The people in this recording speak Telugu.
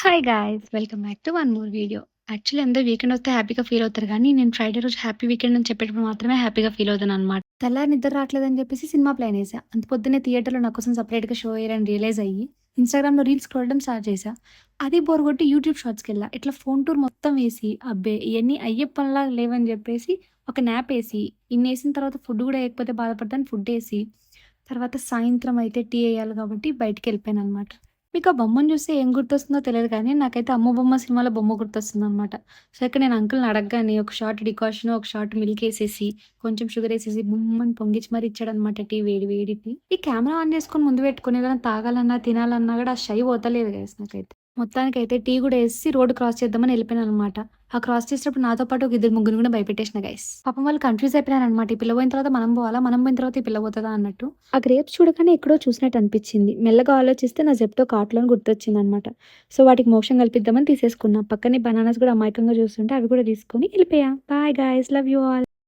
Hi guys! Welcome back to one more video. Actually అందరూ వీకెండ్ వస్తే హ్యాపీగా ఫీల్ అవుతారు గానీ, నేను ఫ్రైడే రోజు హ్యాపీ వీకెండ్ అని చెప్పేటప్పుడు మాత్రమే హ్యాపీగా ఫీల్ అవుతాననమాట. తెల్లారి నిద్ర రావట్లేదని చెప్పేసి సినిమా ప్లాన్ ఏసా. అంత పొద్దున్నే థియేటర్‌లో నా కోసం సెపరేట్‌గా షో ఎయ్యరని రియలైజ్ అయ్యి, ఇన్‌స్టాగ్రామ్‌లో రీల్స్ స్క్రోలడం స్టార్ట్ చేశా. అది బోర్ కొట్టి యూట్యూబ్ షార్ట్స్‌కెళ్ళా. ఇట్లా ఫోన్ టూర్ మొత్తం వేసి, అబ్బే! ఇయన్నీ అయ్యే పనిలాగా లేవని చెప్పేసి ఒక న్యాపేసి, ఇన్నేసిన తర్వాత ఫుడ్ కూడా ఏయకపోతే బాధపడతాను ఫుడ్డేసి, తర్వాత సాయంత్రం అయితే టీ ఎయ్యాలి కాబట్టి బయటికెళ్ళిపోయాననమాట. మీకా బొమ్మను చూస్తే ఏం గుర్తొస్తుందో తెలీదు కానీ, నాకైతే 'అమ్మ బొమ్మ' సినిమాలో బొమ్మ గుర్తొస్తుందనమాట. సో, ఇక నేను అంకుల్‌ని అడగగానే ఒక షాట్ డికాషను, ఒక షాట్ మిల్కేసేసి, కొంచెం షుగరేసేసి బుమ్మని పొంగిచ్చి మరి ఇచ్చాడనమాట టీ వేడి వేడి టీ. ఈ కెమెరా ఆన్ చేసుకొని ముందు పెట్టుకొని ఏదైనా తాగాలన్నా, తినాలన్నా గూడా ఆ షై పోతలేదు గైస్ నాకైతే. మొత్తానికైతే టీ గూడా యేసేసి రోడ్ క్రాస్ చేద్దామని ఎళ్ళిపోయాననమాట. ఆ క్రాస్ చేసేటప్పుడు నాతో పాటు ఒక ఇద్దరు ముగ్గురిని గూడా భయపెట్టేసిన గైస్. పాపం వాళ్ళు కన్‌ఫ్యూజ్ అయిపోయారనమాట. ఈ పిల్ల పోయిన తర్వాత మనం పోవాలా? మనం పోయిన తర్వాత ఈ పిల్ల పోతదా అన్నట్టు. ఆ గ్రేప్స్ చూడగానే ఎక్కడో చూసినట్టు అనిపిచ్చింది. మెల్లగా ఆలోచిస్తే నా జెప్టో కార్ట్‌లోని గుర్తొచ్చిందనమాట. సో, వాటికి మోక్షం కల్పిద్దామని తీసేసుకున్నా. పక్కనే బనానాస్ గూడా అమాయకంగా చూస్తుంటే అవి కూడా తీసుకొని ఎళ్ళిపోయా. Bye guys. Love you all.